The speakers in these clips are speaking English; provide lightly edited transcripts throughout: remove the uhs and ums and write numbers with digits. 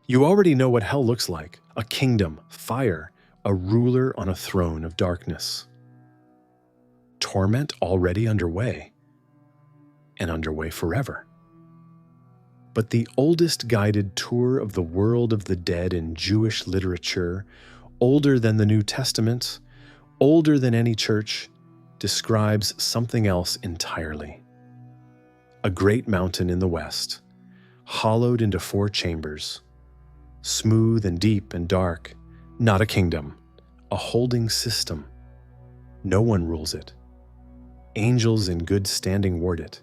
You already know what hell looks like: a kingdom, fire, a ruler on a throne of darkness. Torment already underway, and underway forever. But the oldest guided tour of the world of the dead in Jewish literature, older than the New Testament, older than any church, describes something else entirely. A great mountain in the west, hollowed into 4 chambers, smooth and deep and dark, not a kingdom, a holding system. No one rules it. Angels in good standing ward it.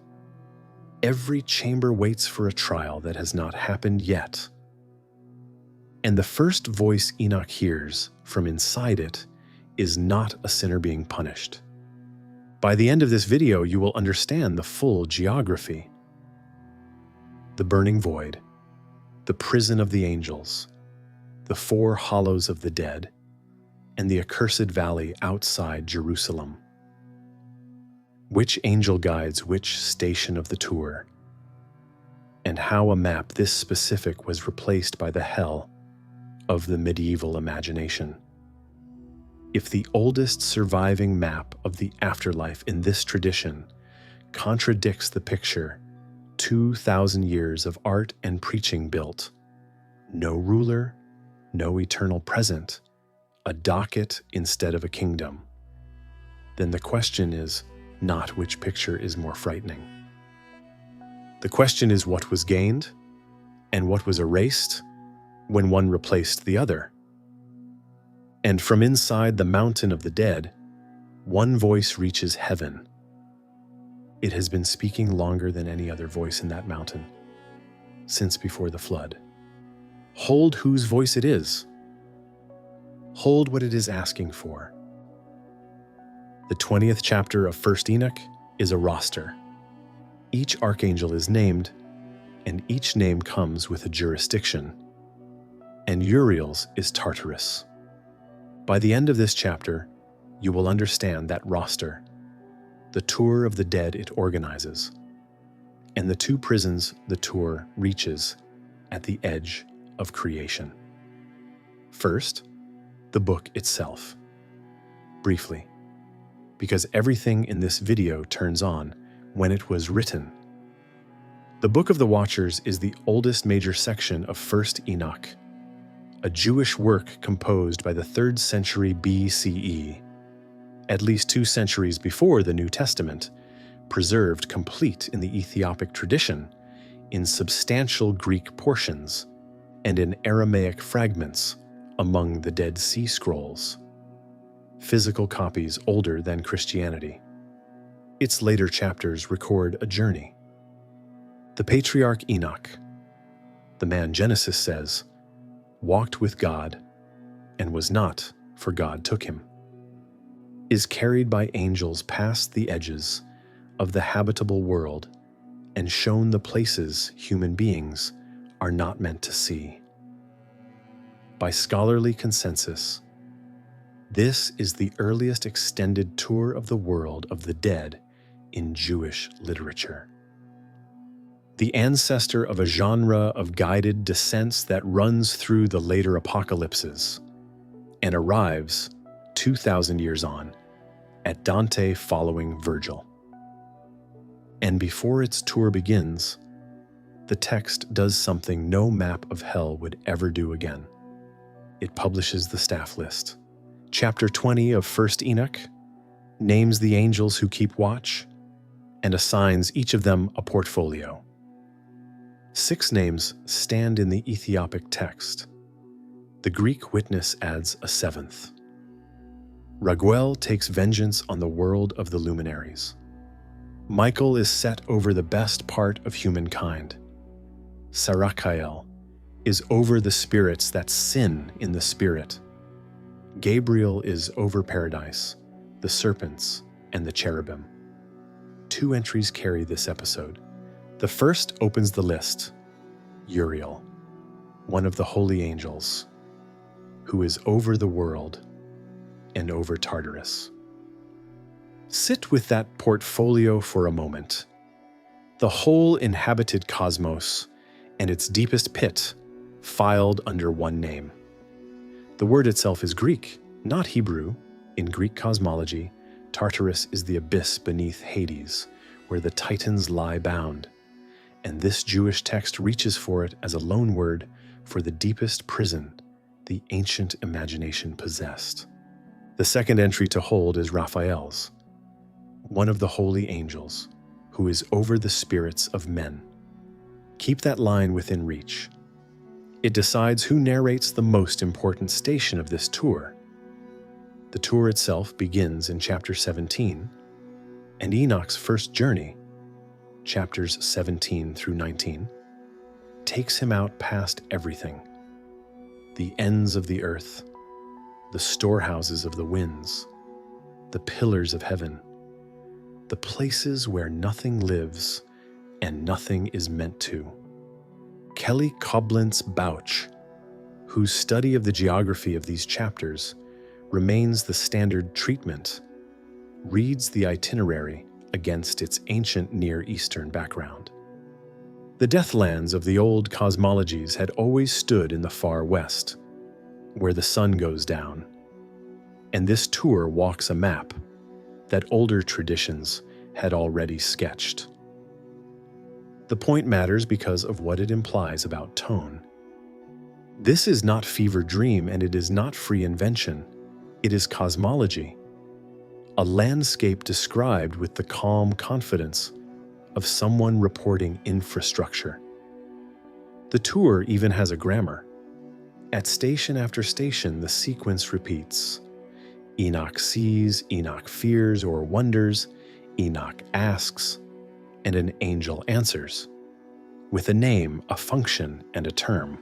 Every chamber waits for a trial that has not happened yet. And the first voice Enoch hears from inside it is not a sinner being punished. By the end of this video, you will understand the full geography. The burning void, the prison of the angels, the 4 hollows of the dead, and the accursed valley outside Jerusalem. Which angel guides which station of the tour, and how a map this specific was replaced by the hell of the medieval imagination. If the oldest surviving map of the afterlife in this tradition contradicts the picture 2,000 years of art and preaching built, no ruler, no eternal present, a docket instead of a kingdom, then the question is not which picture is more frightening. The question is what was gained and what was erased when one replaced the other. And from inside the mountain of the dead, one voice reaches heaven. It has been speaking longer than any other voice in that mountain, since before the flood. Hold whose voice it is. Hold what it is asking for. The 20th chapter of 1st Enoch is a roster. Each archangel is named, and each name comes with a jurisdiction. And Uriel's is Tartarus. By the end of this chapter, you will understand that roster, the tour of the dead it organizes, and the 2 prisons the tour reaches at the edge of creation. First, the book itself. Briefly, because everything in this video turns on when it was written. The Book of the Watchers is the oldest major section of 1st Enoch, a Jewish work composed by the 3rd century BCE, at least 2 centuries before the New Testament, preserved complete in the Ethiopic tradition, in substantial Greek portions, and in Aramaic fragments among the Dead Sea Scrolls, physical copies older than Christianity. Its later chapters record a journey. The patriarch Enoch, the man Genesis says, walked with God and was not, for God took him, is carried by angels past the edges of the habitable world and shown the places human beings are not meant to see. By scholarly consensus, this is the earliest extended tour of the world of the dead in Jewish literature. The ancestor of a genre of guided descents that runs through the later apocalypses and arrives 2,000 years on at Dante following Virgil. And before its tour begins, the text does something no map of hell would ever do again. It publishes the staff list. Chapter 20 of 1st Enoch names the angels who keep watch and assigns each of them a portfolio. 6 names stand in the Ethiopic text. The Greek witness adds a 7th. Raguel takes vengeance on the world of the luminaries. Michael is set over the best part of humankind. Raphael is over the spirits that sin in the spirit. Gabriel is over paradise, the serpents, and the cherubim. 2 entries carry this episode. The first opens the list, Uriel, one of the holy angels, who is over the world and over Tartarus. Sit with that portfolio for a moment. The whole inhabited cosmos and its deepest pit filed under one name. The word itself is Greek, not Hebrew. In Greek cosmology, Tartarus is the abyss beneath Hades, where the Titans lie bound, and this Jewish text reaches for it as a loan word for the deepest prison the ancient imagination possessed. The second entry to hold is Raphael's, one of the holy angels, who is over the spirits of men. Keep that line within reach. It decides who narrates the most important station of this tour. The tour itself begins in chapter 17, and Enoch's first journey, chapters 17 through 19, takes him out past everything: the ends of the earth, the storehouses of the winds, the pillars of heaven, the places where nothing lives and nothing is meant to. Kelly Coblentz Bouch, whose study of the geography of these chapters remains the standard treatment, reads the itinerary against its ancient Near Eastern background. The deathlands of the old cosmologies had always stood in the far west, where the sun goes down, and this tour walks a map that older traditions had already sketched. The point matters because of what it implies about tone. This is not fever dream, and it is not free invention. It is cosmology, a landscape described with the calm confidence of someone reporting infrastructure. The tour even has a grammar. At station after station, the sequence repeats. Enoch sees, Enoch fears or wonders, Enoch asks, and an angel answers, with a name, a function, and a term.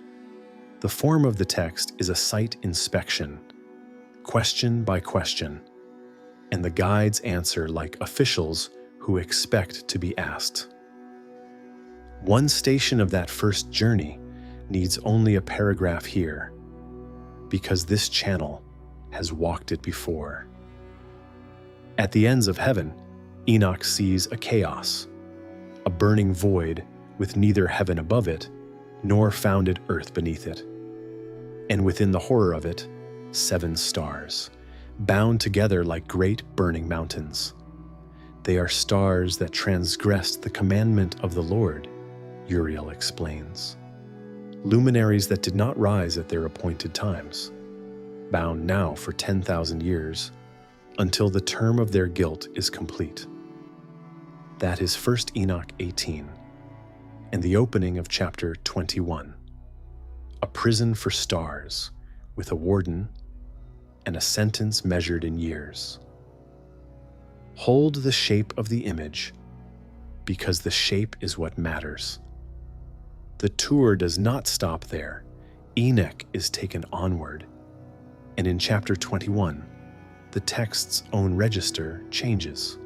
The form of the text is a site inspection, question by question, and the guides answer like officials who expect to be asked. One station of that first journey needs only a paragraph here, because this channel has walked it before. At the ends of heaven, Enoch sees a chaos, a burning void with neither heaven above it nor founded earth beneath it. And within the horror of it, 7 stars, bound together like great burning mountains. They are stars that transgressed the commandment of the Lord, Uriel explains. Luminaries that did not rise at their appointed times, bound now for 10,000 years, until the term of their guilt is complete. That is 1 Enoch 18, and the opening of chapter 21. A prison for stars, with a warden, and a sentence measured in years. Hold the shape of the image, because the shape is what matters. The tour does not stop there. Enoch is taken onward, and in chapter 21, the text's own register changes.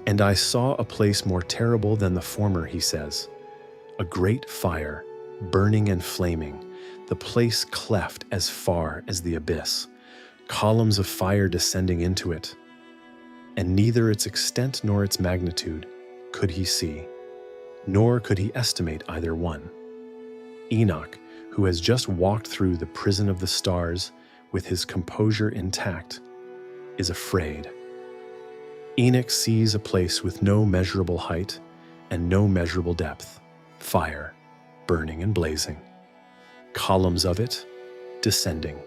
And I saw a place more terrible than the former, he says, a great fire, burning and flaming, the place cleft as far as the abyss, columns of fire descending into it, and neither its extent nor its magnitude could he see, nor could he estimate either one. Enoch, who has just walked through the prison of the stars with his composure intact, is afraid. Enoch sees a place with no measurable height and no measurable depth, fire, burning and blazing, columns of it descending.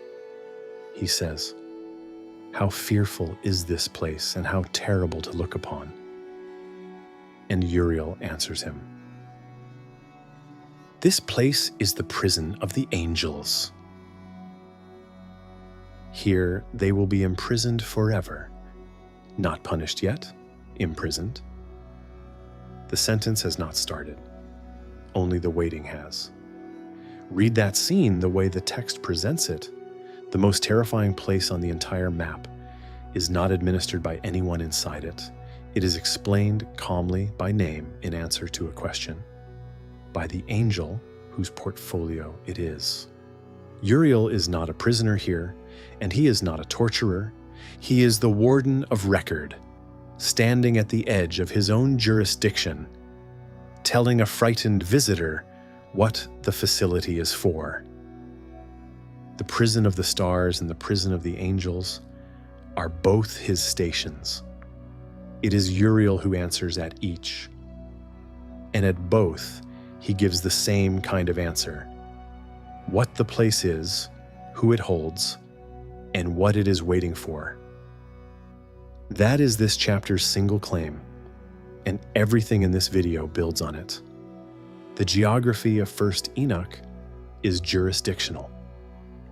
He says, "How fearful is this place, and how terrible to look upon." And Uriel answers him, "This place is the prison of the angels. Here they will be imprisoned forever, not punished yet, imprisoned." The sentence has not started. Only the waiting has. Read that scene the way the text presents it. The most terrifying place on the entire map is not administered by anyone inside it. It is explained calmly by name in answer to a question, by the angel whose portfolio it is. Uriel is not a prisoner here, and he is not a torturer. He is the warden of record, standing at the edge of his own jurisdiction, telling a frightened visitor what the facility is for. The prison of the stars and the prison of the angels are both his stations. It is Uriel who answers at each. And at both, he gives the same kind of answer: what the place is, who it holds, and what it is waiting for. That is this chapter's single claim, and everything in this video builds on it. The geography of 1st Enoch is jurisdictional.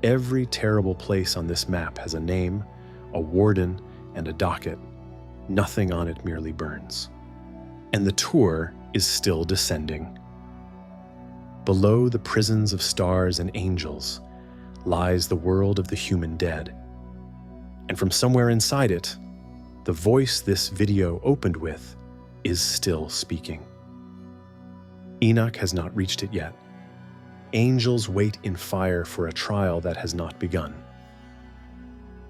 Every terrible place on this map has a name, a warden, and a docket. Nothing on it merely burns. And the tour is still descending. Below the prisons of stars and angels lies the world of the human dead. And from somewhere inside it, the voice this video opened with is still speaking. Enoch has not reached it yet. Angels wait in fire for a trial that has not begun.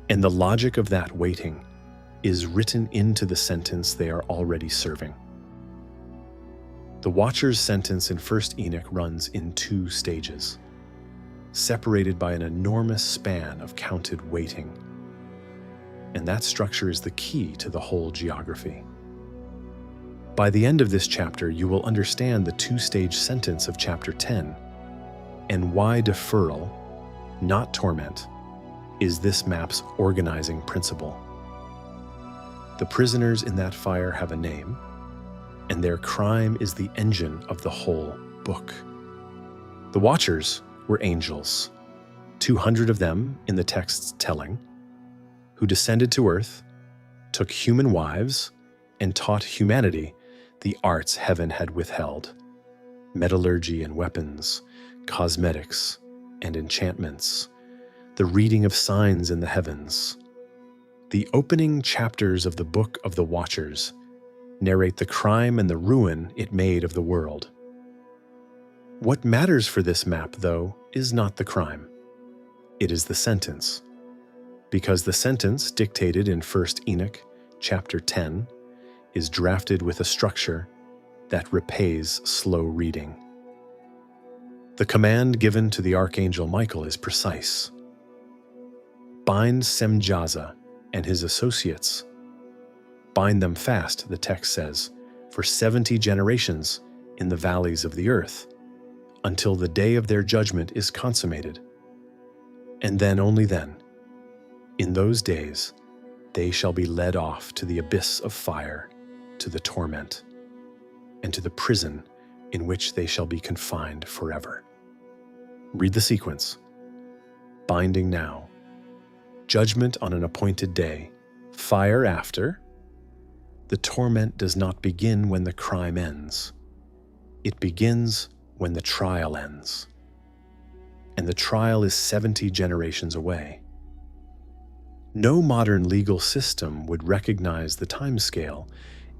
And the logic of that waiting is written into the sentence they are already serving. The Watcher's sentence in 1st Enoch runs in 2 stages, separated by an enormous span of counted waiting. And that structure is the key to the whole geography. By the end of this chapter, you will understand the 2-stage sentence of chapter 10 and why deferral, not torment, is this map's organizing principle. The prisoners in that fire have a name, and their crime is the engine of the whole book. The Watchers were angels, 200 of them in the text's telling, who descended to earth, took human wives, and taught humanity the arts heaven had withheld: metallurgy and weapons, cosmetics and enchantments, the reading of signs in the heavens. The opening chapters of the Book of the Watchers narrate the crime and the ruin it made of the world. What matters for this map, though, is not the crime. It is the sentence. Because the sentence dictated in 1st Enoch, chapter 10, is drafted with a structure that repays slow reading. The command given to the Archangel Michael is precise. Bind Semjaza and his associates. Bind them fast, the text says, for 70 generations in the valleys of the earth, until the day of their judgment is consummated. And then, only then, in those days, they shall be led off to the abyss of fire, to the torment, and to the prison in which they shall be confined forever. Read the sequence. Binding now. Judgment on an appointed day. Fire after. The torment does not begin when the crime ends. It begins when the trial ends. And the trial is 70 generations away. No modern legal system would recognize the timescale.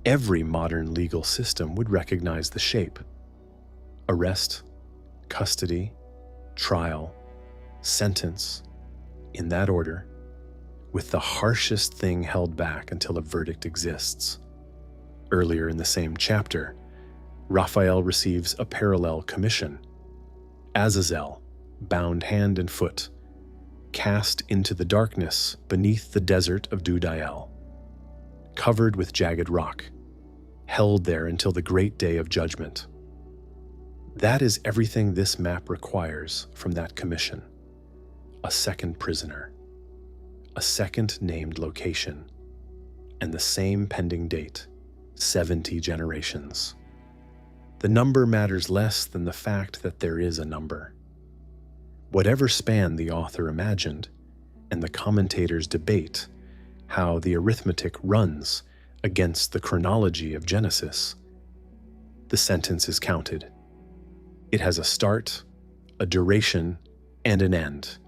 Every modern legal system would recognize the shape. Arrest, custody, trial, sentence, in that order, with the harshest thing held back until a verdict exists. Earlier in the same chapter, Raphael receives a parallel commission. Azazel, bound hand and foot, cast into the darkness beneath the desert of Judaism, covered with jagged rock, held there until the great day of judgment. That is everything this map requires from that commission: a second prisoner, a second named location, and the same pending date, 70 generations. The number matters less than the fact that there is a number. Whatever span the author imagined, and the commentators debate how the arithmetic runs against the chronology of Genesis, the sentence is counted. It has a start, a duration, and an end.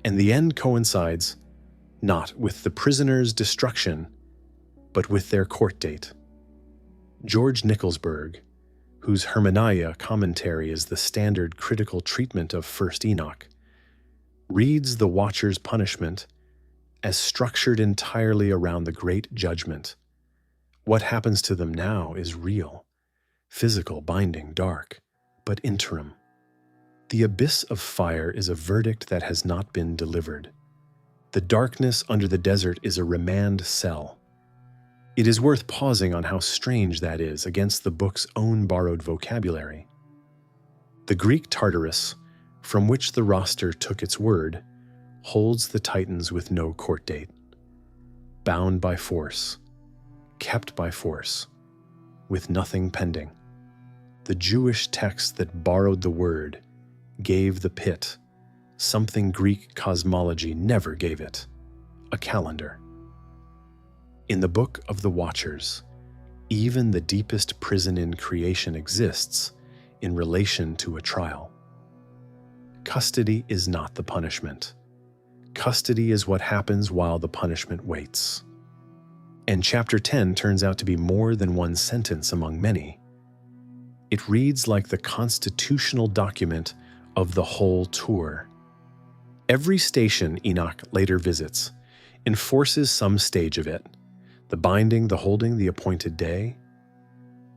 And the end coincides not with the prisoner's destruction, but with their court date. George Nicholsburg, whose Hermeneia commentary is the standard critical treatment of 1st Enoch, reads the Watcher's punishment as structured entirely around the great judgment. What happens to them now is real, physical, binding, dark, but interim. The abyss of fire is a verdict that has not been delivered. The darkness under the desert is a remand cell. It is worth pausing on how strange that is against the book's own borrowed vocabulary. The Greek Tartarus, from which the roster took its word, holds the Titans with no court date. Bound by force, kept by force, with nothing pending. The Jewish text that borrowed the word gave the pit something Greek cosmology never gave it: a calendar. In the Book of the Watchers, even the deepest prison in creation exists in relation to a trial. Custody is not the punishment. Custody is what happens while the punishment waits. And chapter 10 turns out to be more than one sentence among many. It reads like the constitutional document of the whole tour. Every station Enoch later visits enforces some stage of it: the binding, the holding, the appointed day,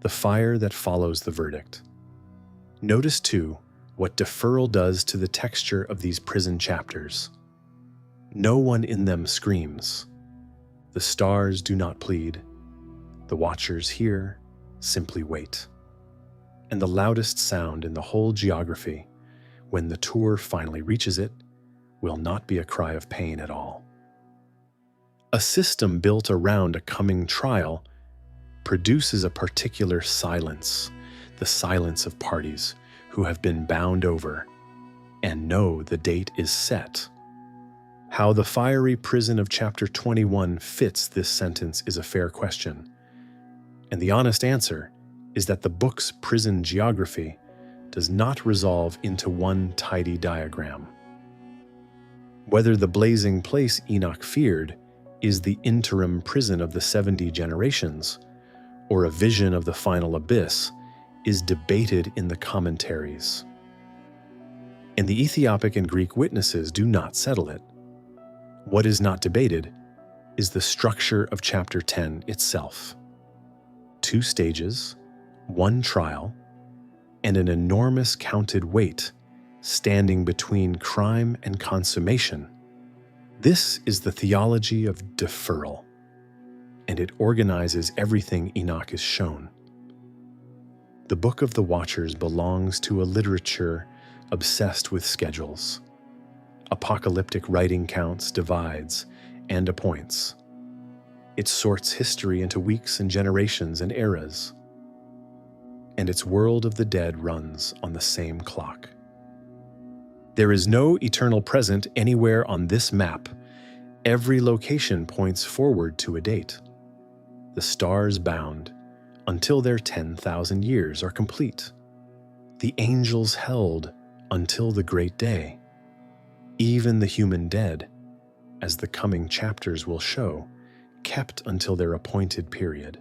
the fire that follows the verdict. Notice, too, what deferral does to the texture of these prison chapters. No one in them screams. The stars do not plead. The watchers here simply wait. And the loudest sound in the whole geography, when the tour finally reaches it, will not be a cry of pain at all. A system built around a coming trial produces a particular silence, the silence of parties who have been bound over and know the date is set. How the fiery prison of chapter 21 fits this sentence is a fair question, and the honest answer is that the book's prison geography does not resolve into one tidy diagram. Whether the blazing place Enoch feared is the interim prison of the 70 generations, or a vision of the final abyss, is debated in the commentaries. And the Ethiopic and Greek witnesses do not settle it. What is not debated is the structure of chapter 10 itself. 2 stages, 1 trial, and an enormous counted wait standing between crime and consummation. This is the theology of deferral, and it organizes everything Enoch is shown. The Book of the Watchers belongs to a literature obsessed with schedules. Apocalyptic writing counts, divides, and appoints. It sorts history into weeks and generations and eras. And its world of the dead runs on the same clock. There is no eternal present anywhere on this map. Every location points forward to a date. The stars bound until their 10,000 years are complete. The angels held until the great day. Even the human dead, as the coming chapters will show, kept until their appointed period.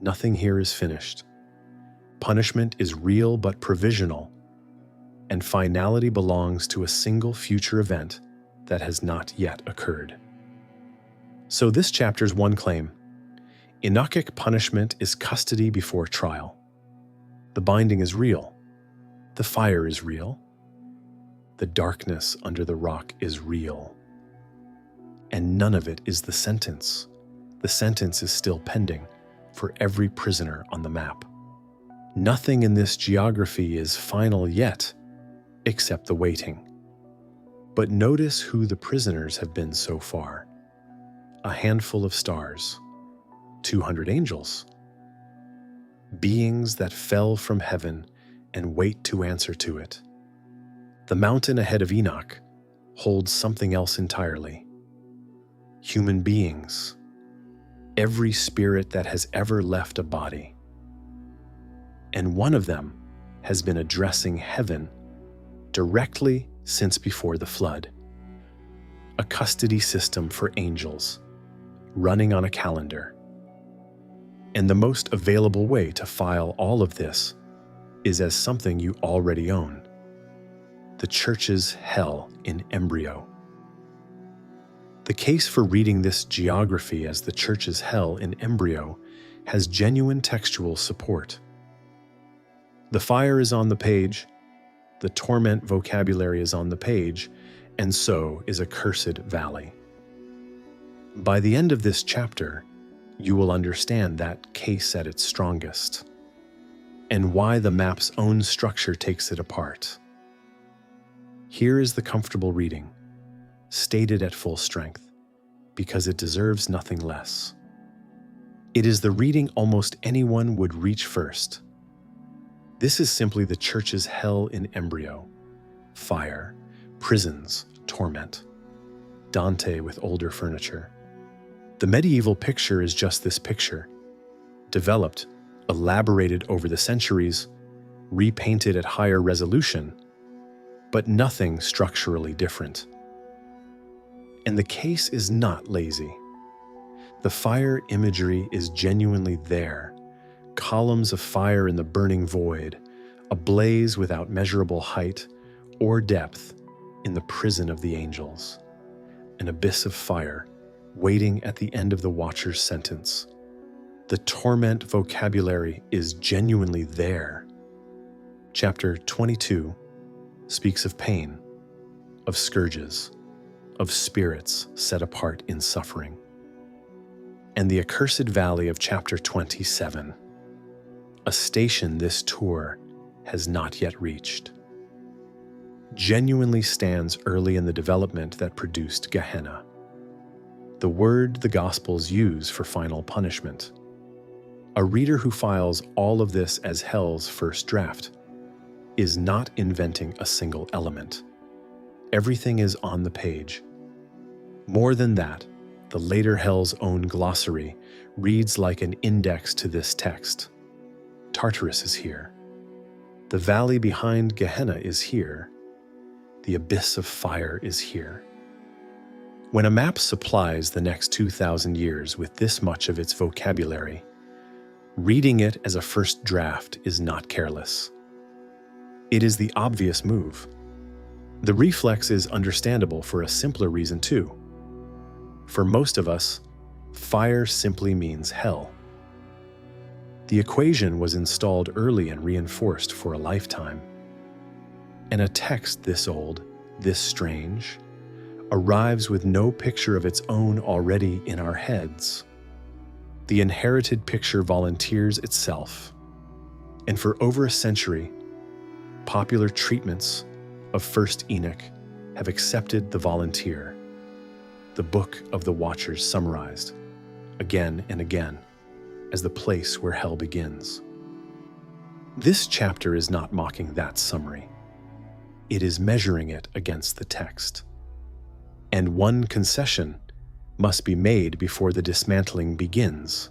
Nothing here is finished. Punishment is real but provisional, and finality belongs to a single future event that has not yet occurred. So this chapter's one claim: Enochic punishment is custody before trial. The binding is real. The fire is real. The darkness under the rock is real. And none of it is the sentence. The sentence is still pending for every prisoner on the map. Nothing in this geography is final yet, except the waiting. But notice who the prisoners have been so far. A handful of stars, 200 angels, beings that fell from heaven and wait to answer to it. The mountain ahead of Enoch holds something else entirely. Human beings, every spirit that has ever left a body. And one of them has been addressing heaven directly since before the flood. A custody system for angels, running on a calendar. And the most available way to file all of this is as something you already own: the church's hell in Embryo. The case for reading this geography as the church's hell in Embryo has genuine textual support. The fire is on the page, the torment vocabulary is on the page, and so is Accursed Valley. By the end of this chapter, you will understand that case at its strongest, and why the map's own structure takes it apart. Here is the comfortable reading, stated at full strength, because it deserves nothing less. It is the reading almost anyone would reach first. This is simply the church's hell in embryo: fire, prisons, torment. Dante with older furniture. The medieval picture is just this picture, developed, elaborated over the centuries, repainted at higher resolution, but nothing structurally different. And the case is not lazy. The fire imagery is genuinely there. Columns of fire in the burning void, ablaze without measurable height or depth in the prison of the angels. An abyss of fire waiting at the end of the watcher's sentence. The torment vocabulary is genuinely there. Chapter 22 speaks of pain, of scourges, of spirits set apart in suffering. And the Accursed Valley of chapter 27, a station this tour has not yet reached, genuinely stands early in the development that produced Gehenna, the word the Gospels use for final punishment. A reader who files all of this as hell's first draft is not inventing a single element. Everything is on the page. More than that, the later hell's own glossary reads like an index to this text. Tartarus is here. The valley behind Gehenna is here. The abyss of fire is here. When a map supplies the next 2,000 years with this much of its vocabulary, reading it as a first draft is not careless. It is the obvious move. The reflex is understandable for a simpler reason too. For most of us, fire simply means hell. The equation was installed early and reinforced for a lifetime. And a text this old, this strange, arrives with no picture of its own already in our heads. The inherited picture volunteers itself. And for over a century, popular treatments of First Enoch have accepted the volunteer, the book of the Watchers summarized, again and again, as the place where hell begins. This chapter is not mocking that summary. It is measuring it against the text. And one concession must be made before the dismantling begins,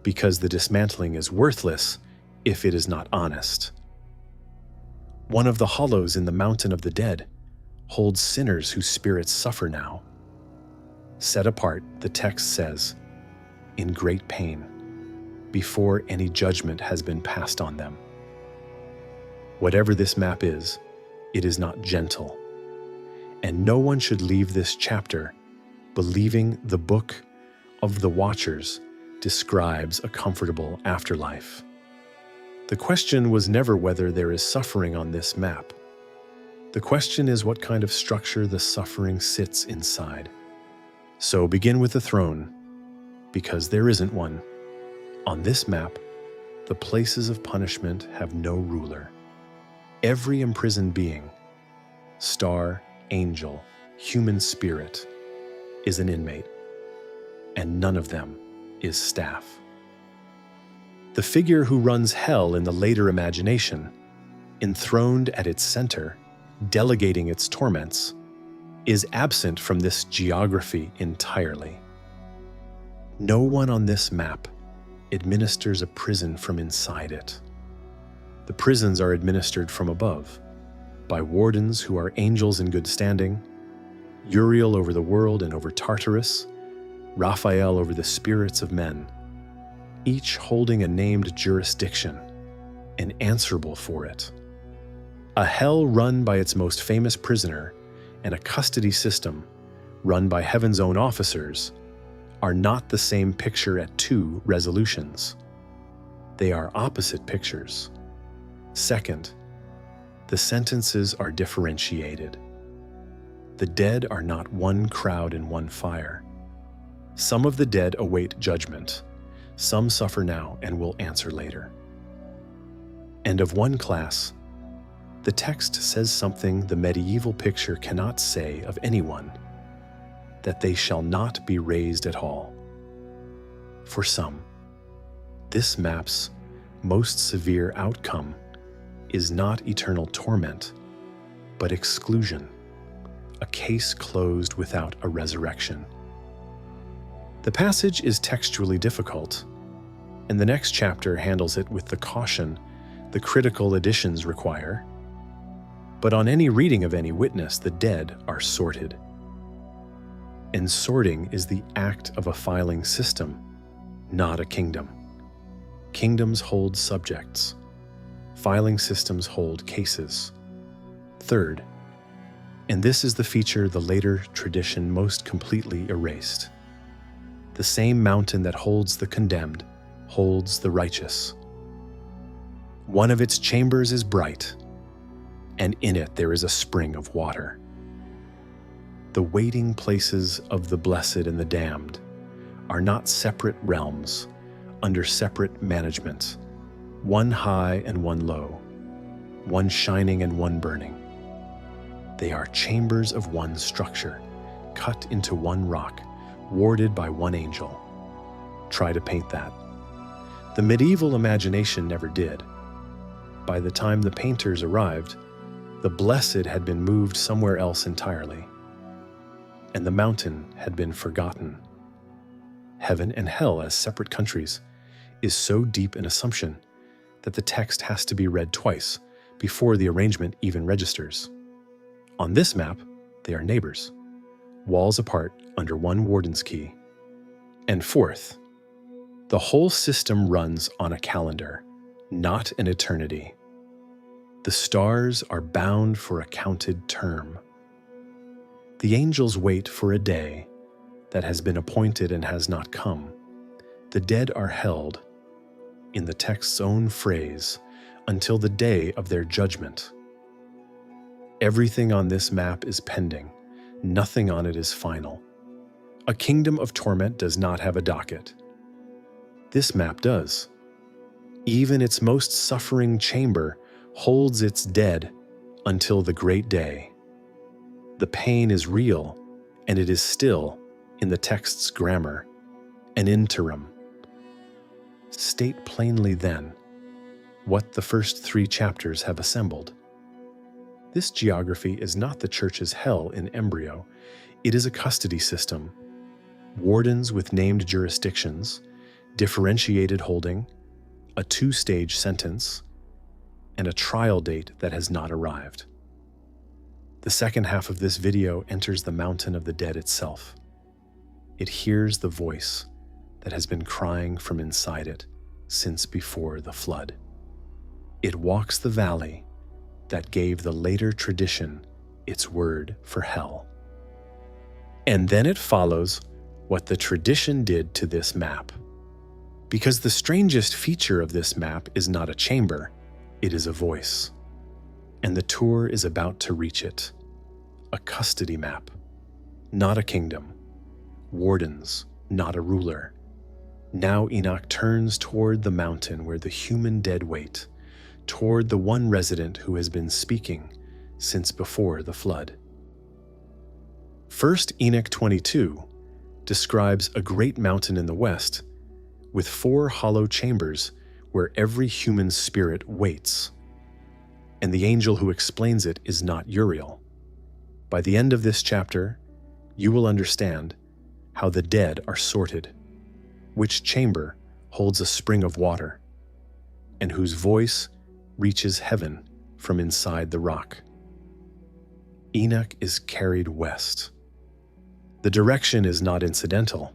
because the dismantling is worthless if it is not honest. One of the hollows in the mountain of the dead holds sinners whose spirits suffer now. Set apart, the text says, in great pain, before any judgment has been passed on them. Whatever this map is, it is not gentle. And no one should leave this chapter believing the book of the Watchers describes a comfortable afterlife. The question was never whether there is suffering on this map. The question is what kind of structure the suffering sits inside. So begin with the throne, because there isn't one. On this map, the places of punishment have no ruler. Every imprisoned being, star, angel, human spirit, is an inmate, and none of them is staff. The figure who runs hell in the later imagination, enthroned at its center, delegating its torments, is absent from this geography entirely. No one on this map administers a prison from inside it. The prisons are administered from above, by wardens who are angels in good standing, Uriel over the world and over Tartarus, Raphael over the spirits of men, each holding a named jurisdiction and answerable for it. A hell run by its most famous prisoner and a custody system run by heaven's own officers are not the same picture at two resolutions. They are opposite pictures. Second, the sentences are differentiated. The dead are not one crowd in one fire. Some of the dead await judgment. Some suffer now and will answer later. And of one class, the text says something the medieval picture cannot say of anyone, that they shall not be raised at all. For some, this map's most severe outcome is not eternal torment, but exclusion, a case closed without a resurrection. The passage is textually difficult, and the next chapter handles it with the caution the critical editions require. But on any reading of any witness, the dead are sorted. And sorting is the act of a filing system, not a kingdom. Kingdoms hold subjects. Filing systems hold cases. Third, and this is the feature the later tradition most completely erased, the same mountain that holds the condemned holds the righteous. One of its chambers is bright, and in it there is a spring of water. The waiting places of the blessed and the damned are not separate realms under separate management, one high and one low, one shining and one burning. They are chambers of one structure, cut into one rock, warded by one angel. Try to paint that. The medieval imagination never did. By the time the painters arrived, the blessed had been moved somewhere else entirely, and the mountain had been forgotten. Heaven and hell as separate countries is so deep an assumption that the text has to be read twice before the arrangement even registers. On this map, they are neighbors, walls apart under one warden's key. And fourth, the whole system runs on a calendar, not an eternity. The stars are bound for a counted term. The angels wait for a day that has been appointed and has not come. The dead are held, in the text's own phrase, until the day of their judgment. Everything on this map is pending. Nothing on it is final. A kingdom of torment does not have a docket. This map does. Even its most suffering chamber holds its dead until the great day. The pain is real, and it is still, in the text's grammar, an interim. State plainly then what the first 3 chapters have assembled. This geography is not the church's hell in Embryo. It is a custody system, wardens with named jurisdictions, differentiated holding, a 2-stage sentence, and a trial date that has not arrived. The second half of this video enters the mountain of the dead itself. It hears the voice that has been crying from inside it since before the flood. It walks the valley that gave the later tradition its word for hell. And then it follows what the tradition did to this map. Because the strangest feature of this map is not a chamber, it is a voice. And the tour is about to reach it. A custody map, not a kingdom. Wardens, not a ruler. Now Enoch turns toward the mountain where the human dead wait, toward the one resident who has been speaking since before the flood. First Enoch 22 describes a great mountain in the west with 4 hollow chambers where every human spirit waits. And the angel who explains it is not Uriel. By the end of this chapter, you will understand how the dead are sorted, which chamber holds a spring of water, and whose voice reaches heaven from inside the rock. Enoch is carried west. The direction is not incidental.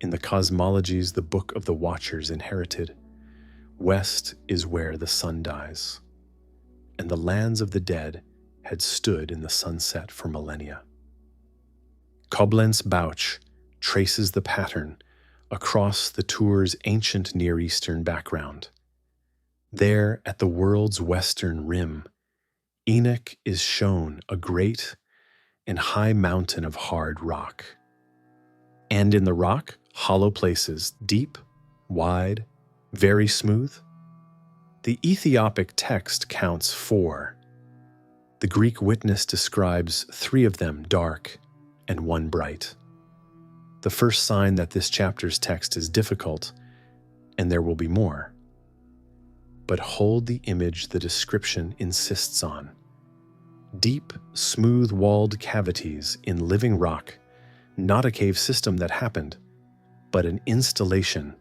In the cosmologies the Book of the Watchers inherited, west is where the sun dies, and the lands of the dead had stood in the sunset for millennia. Koblenz Bauch traces the pattern across the tour's ancient Near Eastern background. There, at the world's western rim, Enoch is shown a great and high mountain of hard rock. And in the rock, hollow places, deep, wide, very smooth. The Ethiopic text counts 4. The Greek witness describes 3 of them dark and 1 bright. The first sign that this chapter's text is difficult, and there will be more. But hold the image the description insists on. Deep, smooth-walled cavities in living rock, not a cave system that happened, but an installation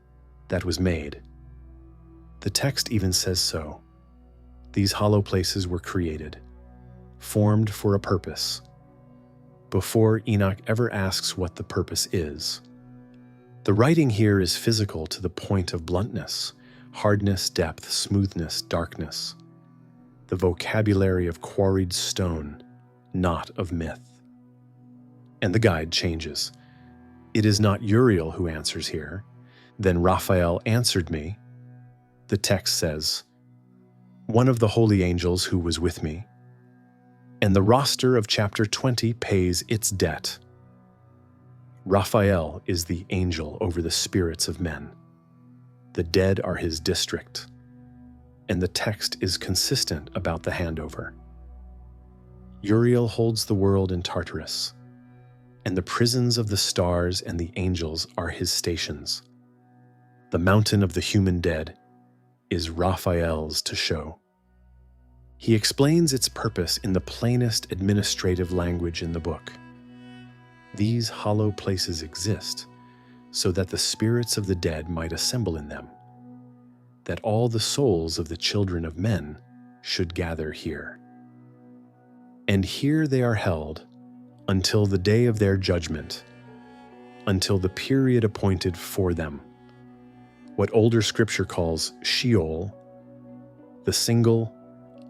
that was made. The text even says so. These hollow places were created, formed for a purpose, before Enoch ever asks what the purpose is. The writing here is physical to the point of bluntness, hardness, depth, smoothness, darkness. The vocabulary of quarried stone, not of myth. And the guide changes. It is not Uriel who answers here. Then Raphael answered me. The text says, one of the holy angels who was with me. And the roster of chapter 20 pays its debt. Raphael is the angel over the spirits of men. The dead are his district. And the text is consistent about the handover. Uriel holds the world in Tartarus, and the prisons of the stars and the angels are his stations. The mountain of the human dead is Raphael's to show. He explains its purpose in the plainest administrative language in the book. These hollow places exist so that the spirits of the dead might assemble in them, that all the souls of the children of men should gather here. And here they are held until the day of their judgment, until the period appointed for them, what older scripture calls Sheol, the single,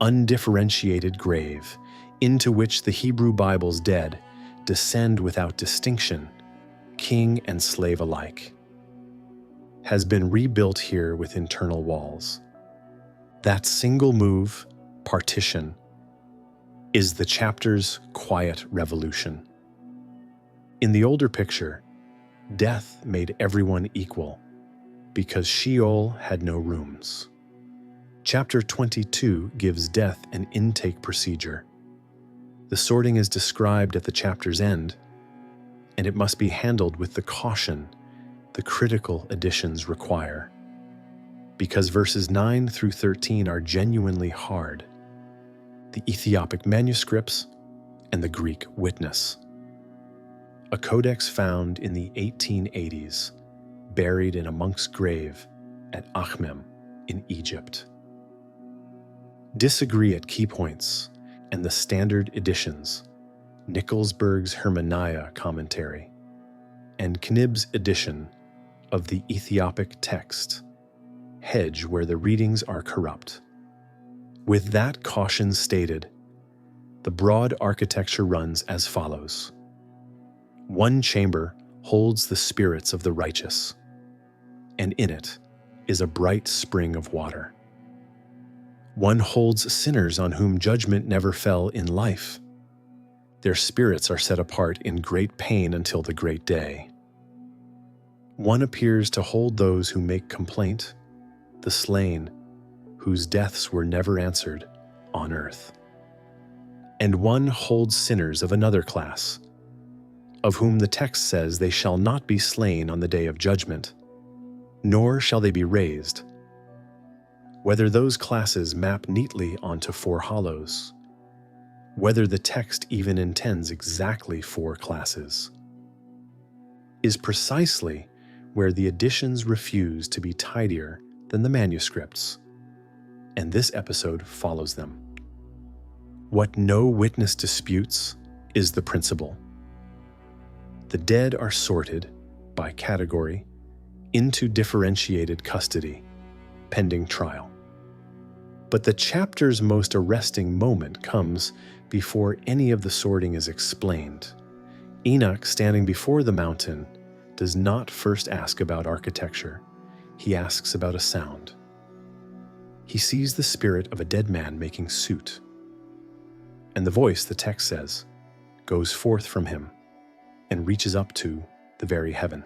undifferentiated grave into which the Hebrew Bible's dead descend without distinction, king and slave alike, has been rebuilt here with internal walls. That single move, partition, is the chapter's quiet revolution. In the older picture, death made everyone equal because Sheol had no rooms. Chapter 22 gives death an intake procedure. The sorting is described at the chapter's end, and it must be handled with the caution the critical additions require, because verses 9 through 13 are genuinely hard. The Ethiopic manuscripts and the Greek witness. A codex found in the 1880s, buried in a monk's grave at Achmem in Egypt. Disagree at key points and the standard editions, Nicolsburg's Hermania commentary, and Knibb's edition of the Ethiopic text, hedge where the readings are corrupt. With that caution stated, the broad architecture runs as follows. One chamber holds the spirits of the righteous, and in it is a bright spring of water. One holds sinners on whom judgment never fell in life. Their spirits are set apart in great pain until the great day. One appears to hold those who make complaint, the slain, whose deaths were never answered on earth. And one holds sinners of another class, of whom the text says they shall not be slain on the day of judgment, nor shall they be raised. Whether those classes map neatly onto 4 hollows, whether the text even intends exactly 4 classes, is precisely where the editions refuse to be tidier than the manuscripts, and this episode follows them. What no witness disputes is the principle. The dead are sorted, by category, into differentiated custody, pending trial. But the chapter's most arresting moment comes before any of the sorting is explained. Enoch, standing before the mountain, does not first ask about architecture. He asks about a sound. he sees the spirit of a dead man making suit. And the voice, the text says, goes forth from him and reaches up to the very heaven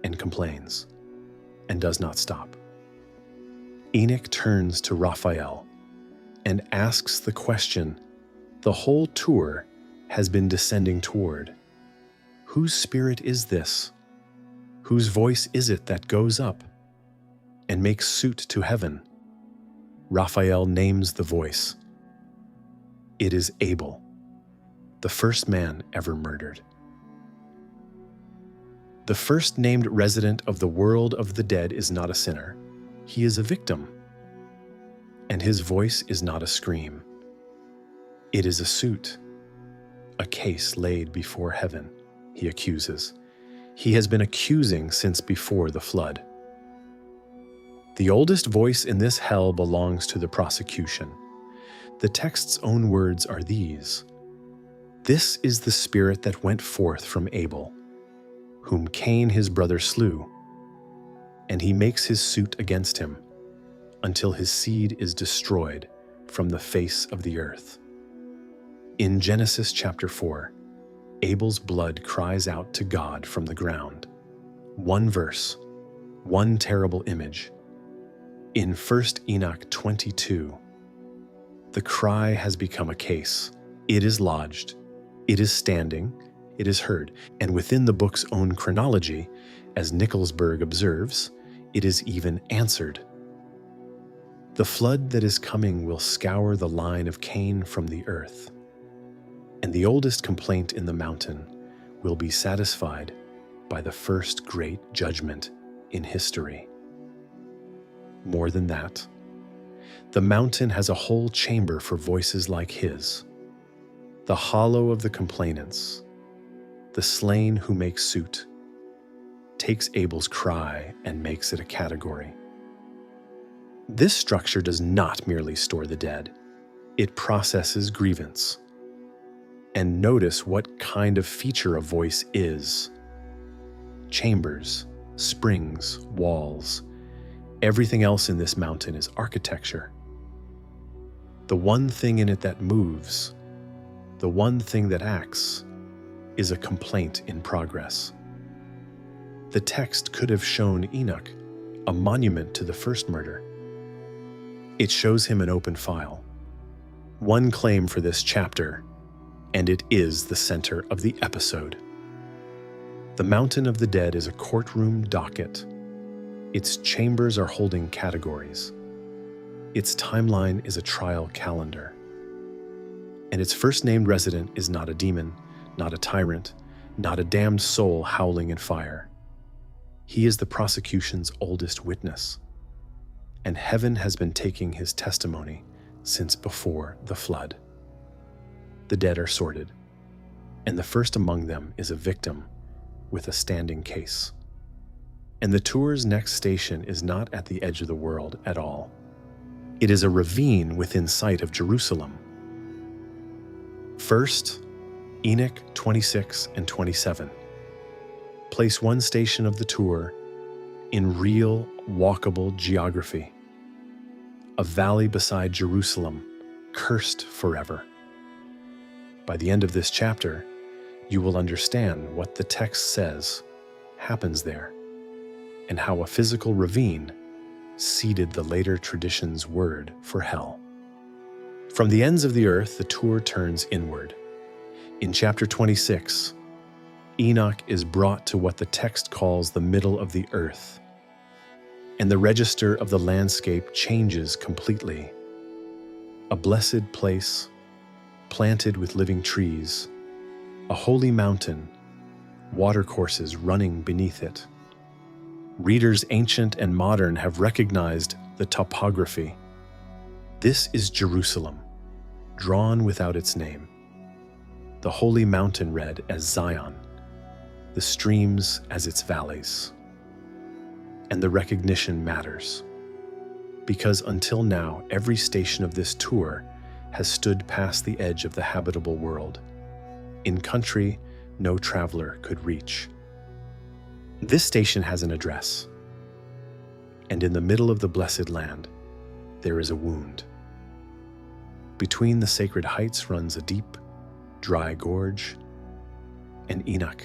and complains and does not stop. Enoch turns to Raphael and asks the question the whole tour has been descending toward. Whose spirit is this? Whose voice is it that goes up and makes suit to heaven? Raphael names the voice. It is Abel, the first man ever murdered. The first named resident of the world of the dead is not a sinner. He is a victim. And his voice is not a scream. It is a suit, a case laid before heaven, he accuses. He has been accusing since before the flood. The oldest voice in this hell belongs to the prosecution. The text's own words are these: "This is the spirit that went forth from Abel, whom Cain his brother slew, and he makes his suit against him, until his seed is destroyed from the face of the earth." In Genesis chapter 4, Abel's blood cries out to God from the ground. One verse, one terrible image. In 1 Enoch 22, the cry has become a case. It is lodged, it is standing, it is heard, and within the book's own chronology, as Nicholsburg observes, it is even answered. The flood that is coming will scour the line of Cain from the earth, and the oldest complaint in the mountain will be satisfied by the first great judgment in history. More than that, the mountain has a whole chamber for voices like his, the hollow of the complainants, the slain who make suit, takes Abel's cry and makes it a category. This structure does not merely store the dead, it processes grievance. And notice what kind of feature a voice is. Chambers, springs, walls, everything else in this mountain is architecture. The one thing in it that moves, the one thing that acts, is a complaint in progress. The text could have shown Enoch a monument to the first murder. It shows him an open file. One claim for this chapter, and it is the center of the episode. The mountain of the dead is a courtroom docket. Its chambers are holding categories. Its timeline is a trial calendar. And its first named resident is not a demon, not a tyrant, not a damned soul howling in fire. He is the prosecution's oldest witness. And heaven has been taking his testimony since before the flood. The dead are sorted, and the first among them is a victim with a standing case. And the tour's next station is not at the edge of the world at all. It is a ravine within sight of Jerusalem. First, Enoch 26 and 27. Place one station of the tour in real, walkable geography. A valley beside Jerusalem, cursed forever. By the end of this chapter, you will understand what the text says happens there, and how a physical ravine seeded the later tradition's word for hell. From the ends of the earth, the tour turns inward. In chapter 26, Enoch is brought to what the text calls the middle of the earth, and the register of the landscape changes completely. A blessed place, planted with living trees, a holy mountain, watercourses running beneath it. Readers ancient and modern have recognized the topography. This is Jerusalem, drawn without its name. The holy mountain read as Zion, the streams as its valleys. And the recognition matters, because until now, every station of this tour has stood past the edge of the habitable world, in country no traveler could reach. This station has an address, and in the middle of the blessed land, there is a wound. Between the sacred heights runs a deep, dry gorge, and Enoch,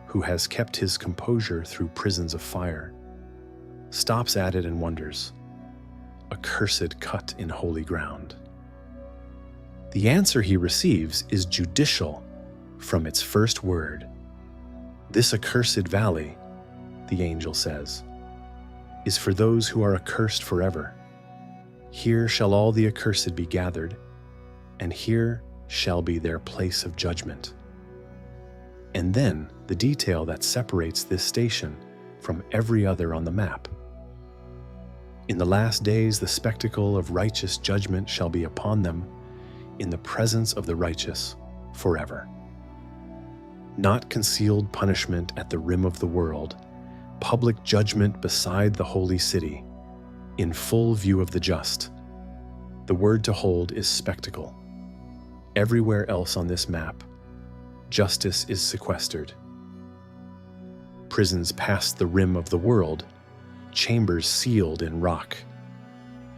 who has kept his composure through prisons of fire, stops at it and wonders, accursed cut in holy ground. The answer he receives is judicial from its first word. This accursed valley, the angel says, is for those who are accursed forever. Here shall all the accursed be gathered, and here shall be their place of judgment. And then the detail that separates this station from every other on the map. In the last days, the spectacle of righteous judgment shall be upon them in the presence of the righteous forever. Not concealed punishment at the rim of the world, public judgment beside the holy city, in full view of the just. The word to hold is spectacle. Everywhere else on this map, justice is sequestered. Prisons past the rim of the world, chambers sealed in rock.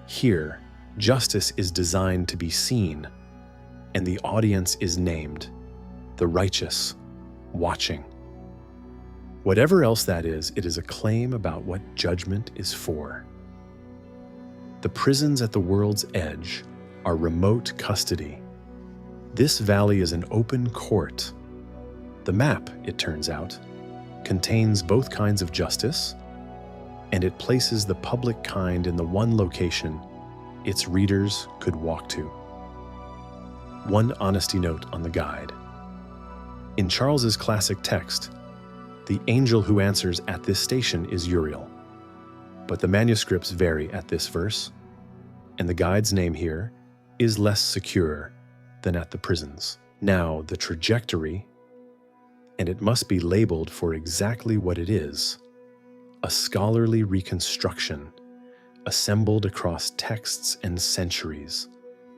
Here, justice is designed to be seen, and the audience is named, the righteous, watching. Whatever else that is, it is a claim about what judgment is for. The prisons at the world's edge are remote custody. This valley is an open court. The map, it turns out, contains both kinds of justice, and it places the public kind in the one location its readers could walk to. One honesty note on the guide. In Charles's classic text, the angel who answers at this station is Uriel, but the manuscripts vary at this verse, and the guide's name here is less secure than at the prisons. Now, the trajectory, and it must be labeled for exactly what it is, a scholarly reconstruction assembled across texts and centuries,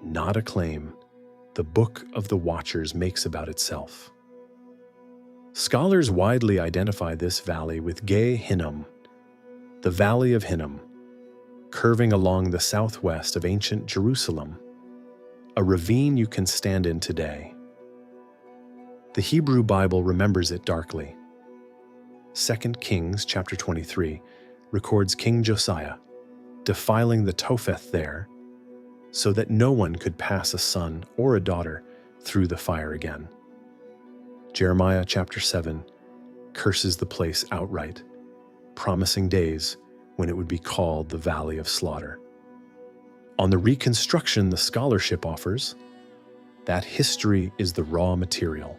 not a claim the Book of the Watchers makes about itself. Scholars widely identify this valley with Gehenna, the Valley of Hinnom, curving along the southwest of ancient Jerusalem, a ravine you can stand in today. The Hebrew Bible remembers it darkly. 2 Kings chapter 23 records King Josiah defiling the Topheth there so that no one could pass a son or a daughter through the fire again. Jeremiah chapter 7 curses the place outright, promising days when it would be called the Valley of Slaughter. On the reconstruction the scholarship offers, that history is the raw material.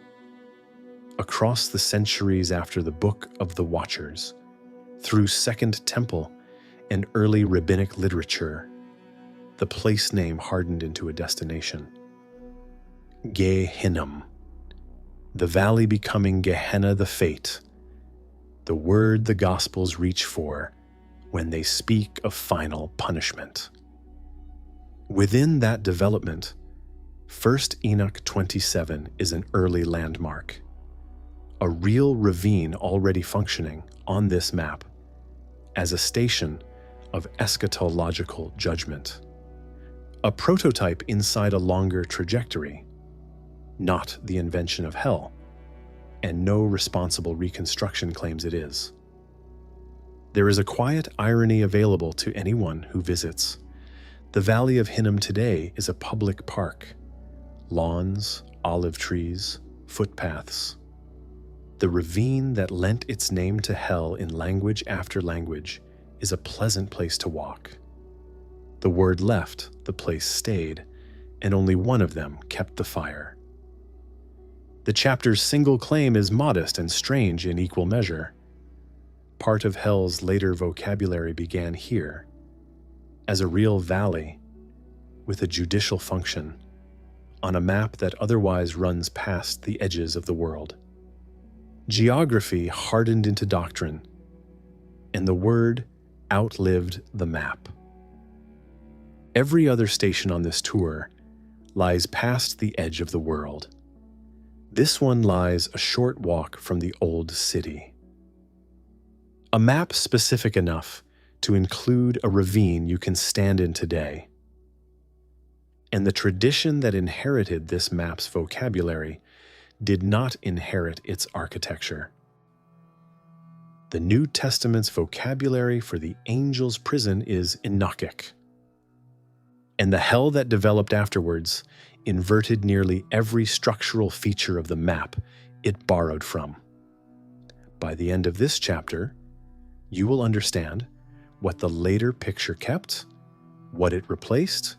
Across the centuries after the Book of the Watchers, through Second Temple and early rabbinic literature, the place name hardened into a destination. Gehenna, the valley becoming Gehenna the fate, the word the Gospels reach for when they speak of final punishment. Within that development, 1 Enoch 27 is an early landmark, a real ravine already functioning on this map as a station of eschatological judgment, a prototype inside a longer trajectory, not the invention of hell, and no responsible reconstruction claims it is. There is a quiet irony available to anyone who visits. The Valley of Hinnom today is a public park, lawns, olive trees, footpaths. The ravine that lent its name to hell in language after language is a pleasant place to walk. The word left, the place stayed, and only one of them kept the fire. The chapter's single claim is modest and strange in equal measure. Part of hell's later vocabulary began here, as a real valley with a judicial function, on a map that otherwise runs past the edges of the world. Geography hardened into doctrine, and the word outlived the map. Every other station on this tour lies past the edge of the world. This one lies a short walk from the old city. A map specific enough to include a ravine you can stand in today, And the tradition that inherited this map's vocabulary did not inherit its architecture. The New Testament's vocabulary for the angel's prison is Enochic. And the hell that developed afterwards inverted nearly every structural feature of the map it borrowed from. By the end of this chapter, you will understand what the later picture kept, what it replaced,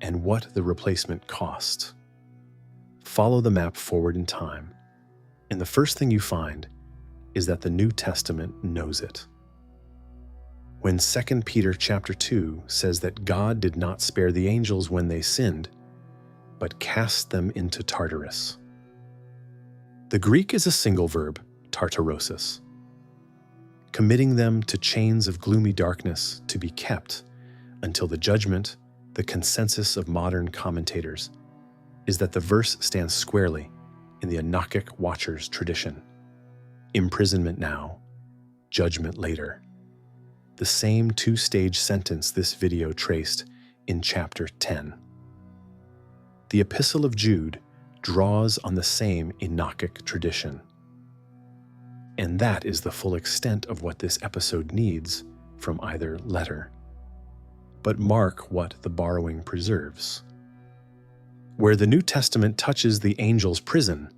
and what the replacement cost. Follow the map forward in time, and the first thing you find is that the New Testament knows it. When 2 Peter chapter 2 says that God did not spare the angels when they sinned, but cast them into Tartarus. The Greek is a single verb, tartarosis, committing them to chains of gloomy darkness to be kept until the judgment. The consensus of modern commentators is that the verse stands squarely in the Enochic Watcher's tradition. Imprisonment now, judgment later. The same two-stage sentence this video traced in chapter 10. The Epistle of Jude draws on the same Enochic tradition. And that is the full extent of what this episode needs from either letter. But mark what the borrowing preserves. Where the New Testament touches the angel's prison,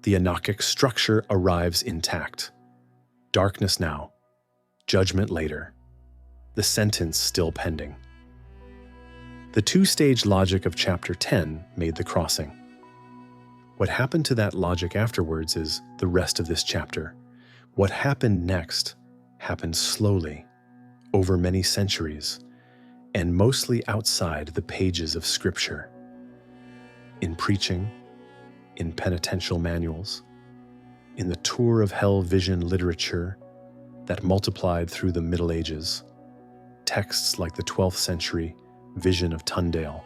the Enochic structure arrives intact. Darkness now, judgment later. The sentence still pending. The two-stage logic of chapter 10 made the crossing. What happened to that logic afterwards is the rest of this chapter. What happened next happened slowly, over many centuries, and mostly outside the pages of Scripture. In preaching, in penitential manuals, in the tour of hell vision literature that multiplied through the Middle Ages, texts like the 12th century Vision of Tyndale,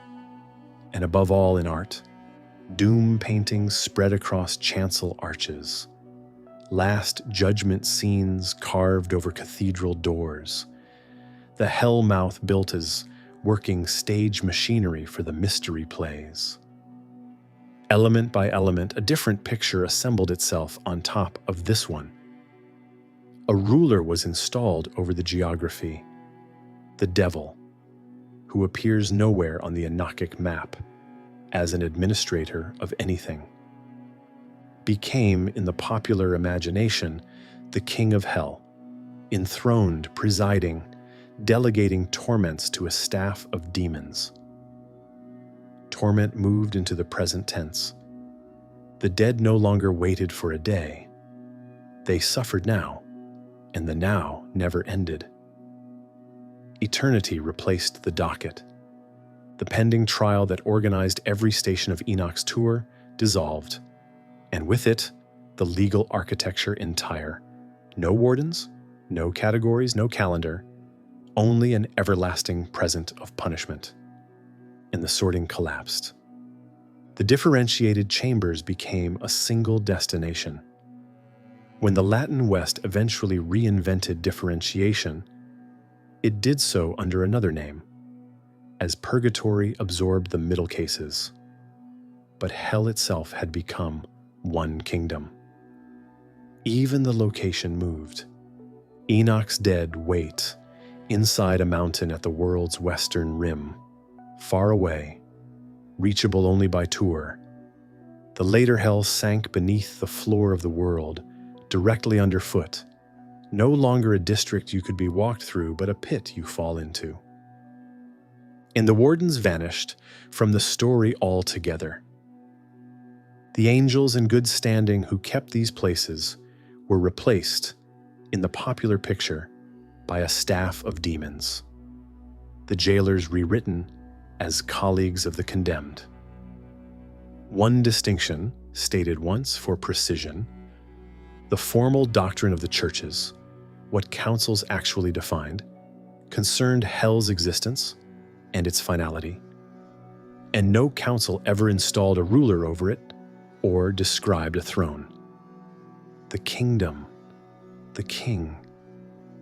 and above all in art, doom paintings spread across chancel arches, last judgment scenes carved over cathedral doors, the hell mouth built as working stage machinery for the mystery plays. Element by element, a different picture assembled itself on top of this one. A ruler was installed over the geography, the devil, who appears nowhere on the Enochic map as an administrator of anything, became in the popular imagination the king of hell, enthroned, presiding, delegating torments to a staff of demons. Torment moved into the present tense. The dead no longer waited for a day. They suffered now, and the now never ended. Eternity replaced the docket. The pending trial that organized every station of Enoch's tour dissolved, and with it, the legal architecture entire. No wardens, no categories, no calendar, only an everlasting present of punishment. And the sorting collapsed. The differentiated chambers became a single destination. When the Latin West eventually reinvented differentiation, it did so under another name, as purgatory absorbed the middle cases. But hell itself had become one kingdom. Even the location moved. Enoch's dead wait inside a mountain at the world's western rim, far away, reachable only by tour. The later hell sank beneath the floor of the world, directly underfoot, no longer a district you could be walked through, but a pit you fall into. And the Wardens vanished from the story altogether. The angels in good standing who kept these places were replaced, in the popular picture, by a staff of demons. The jailers rewritten as colleagues of the condemned. One distinction, stated once for precision: the formal doctrine of the churches, what councils actually defined, concerned hell's existence and its finality, and no council ever installed a ruler over it or described a throne. The kingdom, the king,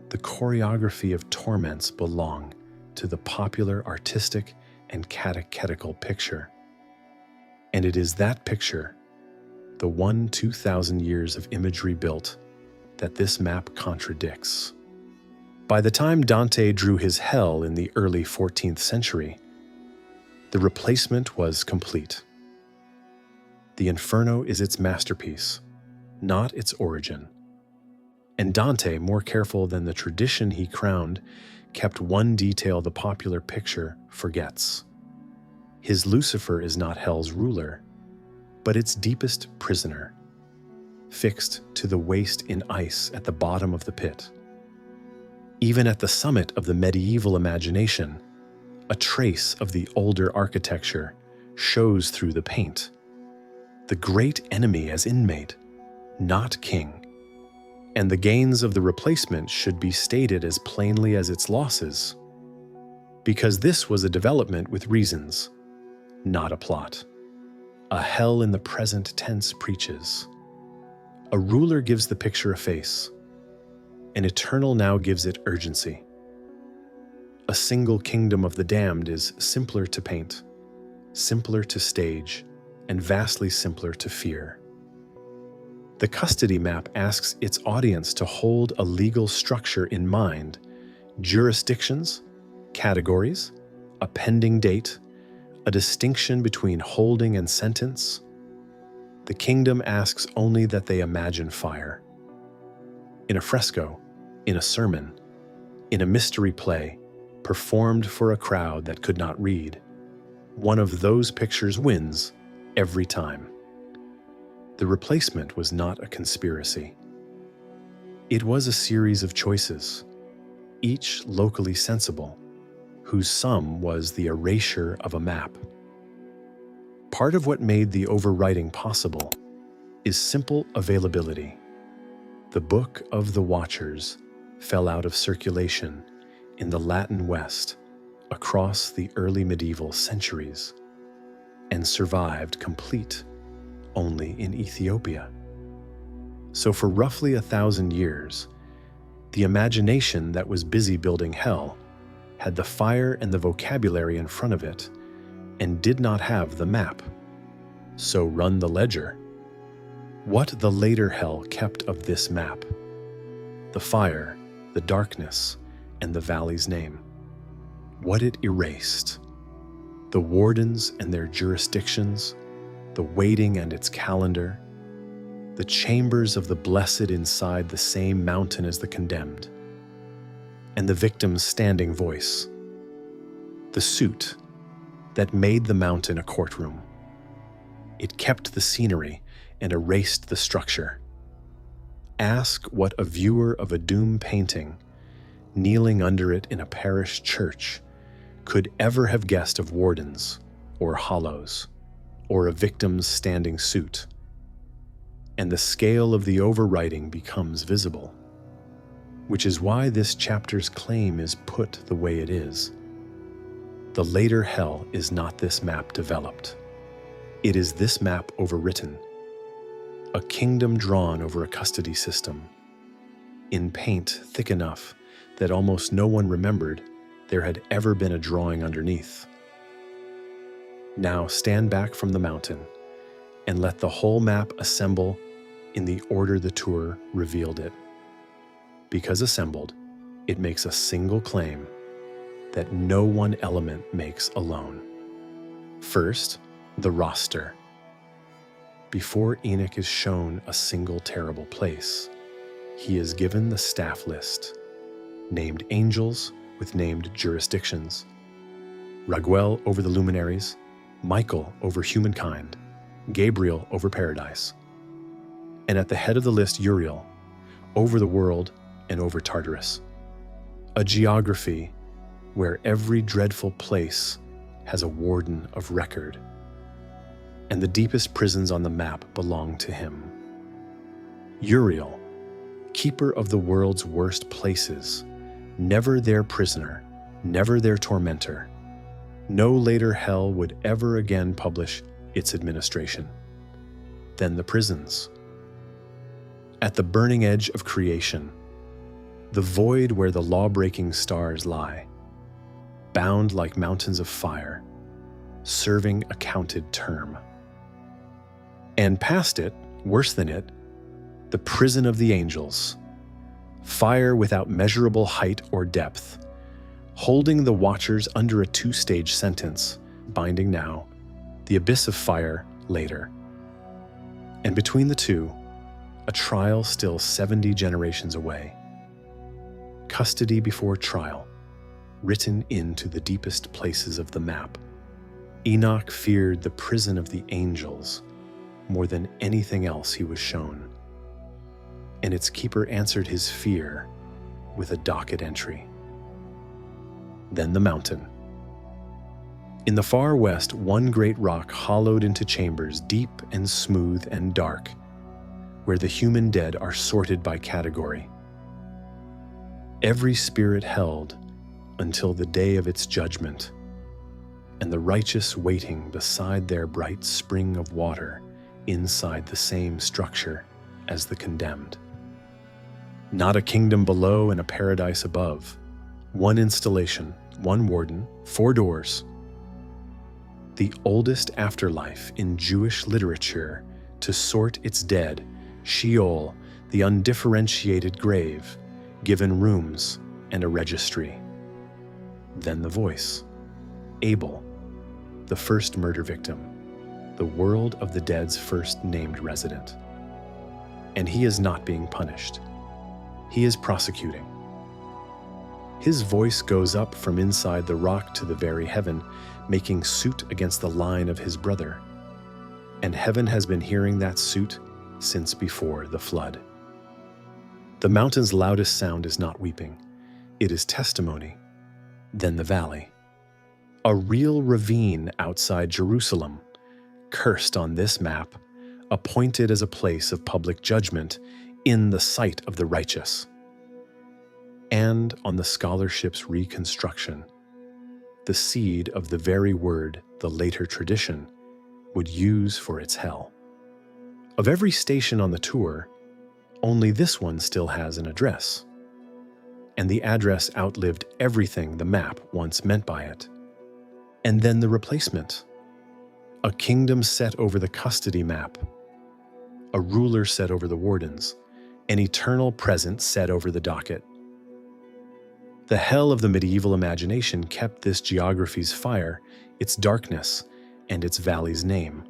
the choreography of torments belong to the popular artistic and catechetical picture. And it is that picture, the 2,000 years of imagery built, that this map contradicts. By the time Dante drew his hell in the early 14th century, the replacement was complete. The Inferno is its masterpiece, not its origin. And Dante, more careful than the tradition he crowned, kept one detail the popular picture forgets. His Lucifer is not hell's ruler, but its deepest prisoner, fixed to the waist in ice at the bottom of the pit. Even at the summit of the medieval imagination, a trace of the older architecture shows through the paint. The great enemy as inmate, not king. And the gains of the replacement should be stated as plainly as its losses, because this was a development with reasons, not a plot. A hell in the present tense preaches. A ruler gives the picture a face. An eternal now gives it urgency. A single kingdom of the damned is simpler to paint, simpler to stage, and vastly simpler to fear. The custody map asks its audience to hold a legal structure in mind, jurisdictions, categories, a pending date, a distinction between holding and sentence. The kingdom asks only that they imagine fire. In a fresco, in a sermon, in a mystery play, performed for a crowd that could not read, one of those pictures wins every time. The replacement was not a conspiracy. It was a series of choices, each locally sensible, whose sum was the erasure of a map. Part of what made the overwriting possible is simple availability. The Book of the Watchers fell out of circulation in the Latin West across the early medieval centuries and survived complete only in Ethiopia. So for roughly 1,000 years, the imagination that was busy building hell had the fire and the vocabulary in front of it and did not have the map. So run the ledger. What the later hell kept of this map? The fire, the darkness, and the valley's name. What it erased? The wardens and their jurisdictions, the waiting and its calendar, the chambers of the blessed inside the same mountain as the condemned, and the victim's standing voice, the suit that made the mountain a courtroom. It kept the scenery and erased the structure. Ask what a viewer of a doom painting, kneeling under it in a parish church, could ever have guessed of wardens or hollows, or a victim's standing suit, and the scale of the overwriting becomes visible, which is why this chapter's claim is put the way it is. The later hell is not this map developed. It is this map overwritten, a kingdom drawn over a custody system, in paint thick enough that almost no one remembered there had ever been a drawing underneath. Now stand back from the mountain and let the whole map assemble in the order the tour revealed it. Because assembled, it makes a single claim that no one element makes alone. First, the roster. Before Enoch is shown a single terrible place, he is given the staff list, named angels with named jurisdictions. Raphael over the luminaries, Michael over humankind, Gabriel over paradise. And at the head of the list, Uriel, over the world and over Tartarus. A geography where every dreadful place has a warden of record, and the deepest prisons on the map belong to him. Uriel, keeper of the world's worst places, never their prisoner, never their tormentor. No later hell would ever again publish its administration. Then the prisons. At the burning edge of creation, the void where the law-breaking stars lie, bound like mountains of fire, serving a counted term. And past it, worse than it, the prison of the angels, fire without measurable height or depth, holding the watchers under a two-stage sentence, binding now, the abyss of fire later. And between the two, a trial still 70 generations away. Custody before trial, written into the deepest places of the map. Enoch feared the prison of the angels more than anything else he was shown. And its keeper answered his fear with a docket entry. Then the mountain. In the far west, one great rock hollowed into chambers deep and smooth and dark, where the human dead are sorted by category. Every spirit held until the day of its judgment, and the righteous waiting beside their bright spring of water inside the same structure as the condemned. Not a kingdom below and a paradise above. One installation, one warden, 4 doors. The oldest afterlife in Jewish literature to sort its dead, Sheol, the undifferentiated grave, given rooms and a registry. Then the voice, Abel, the first murder victim, the world of the dead's first named resident. And he is not being punished. He is prosecuting. His voice goes up from inside the rock to the very heaven, making suit against the line of his brother. And heaven has been hearing that suit since before the flood. The mountain's loudest sound is not weeping. It is testimony. Then the valley. A real ravine outside Jerusalem, cursed on this map, appointed as a place of public judgment in the sight of the righteous. And on the scholarship's reconstruction, the seed of the very word the later tradition would use for its hell. Of every station on the tour, only this one still has an address. And the address outlived everything the map once meant by it. And then the replacement. A kingdom set over the custody map. A ruler set over the wardens. An eternal present set over the docket. The hell of the medieval imagination kept this geography's fire, its darkness, and its valley's name,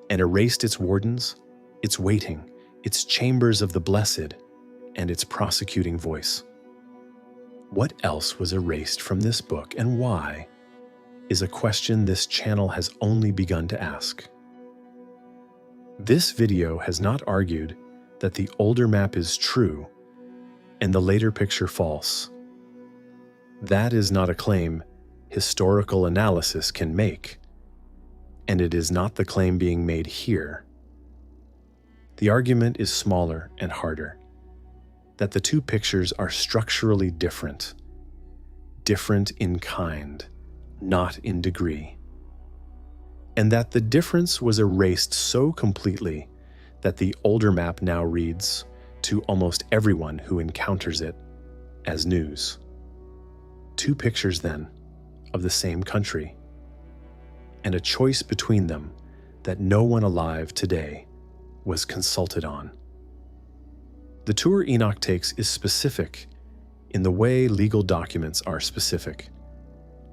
and erased its wardens, its waiting, its chambers of the blessed, and its prosecuting voice. What else was erased from this book, and why, is a question this channel has only begun to ask. This video has not argued that the older map is true and the later picture false. That is not a claim historical analysis can make, and it is not the claim being made here. The argument is smaller and harder, that the two pictures are structurally different, different in kind, not in degree, and that the difference was erased so completely that the older map now reads, to almost everyone who encounters it, as news. Two pictures, then, of the same country, and a choice between them that no one alive today was consulted on. The tour Enoch takes is specific in the way legal documents are specific.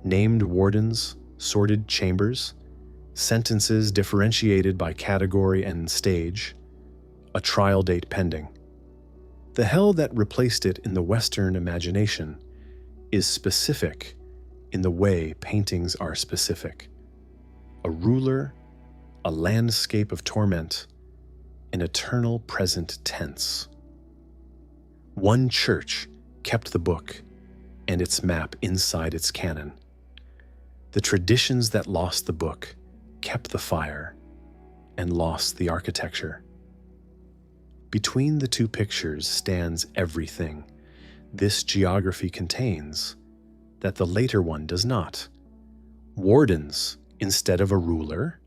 Named wardens, sorted chambers, sentences differentiated by category and stage, a trial date pending. The hell that replaced it in the Western imagination is specific in the way paintings are specific. A ruler, a landscape of torment, an eternal present tense. One church kept the book and its map inside its canon. The traditions that lost the book kept the fire and lost the architecture. Between the two pictures stands everything this geography contains that the later one does not. Wardens instead of a ruler,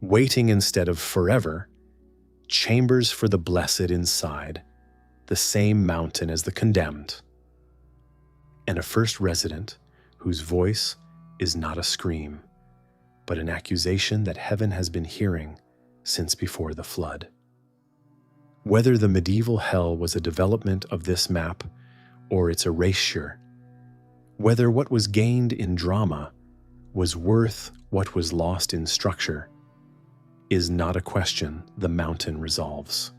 waiting instead of forever, chambers for the blessed inside, the same mountain as the condemned, and a first resident whose voice is not a scream, but but an accusation that heaven has been hearing since before the flood. Whether the medieval hell was a development of this map or its erasure, whether what was gained in drama was worth what was lost in structure, is not a question the mountain resolves.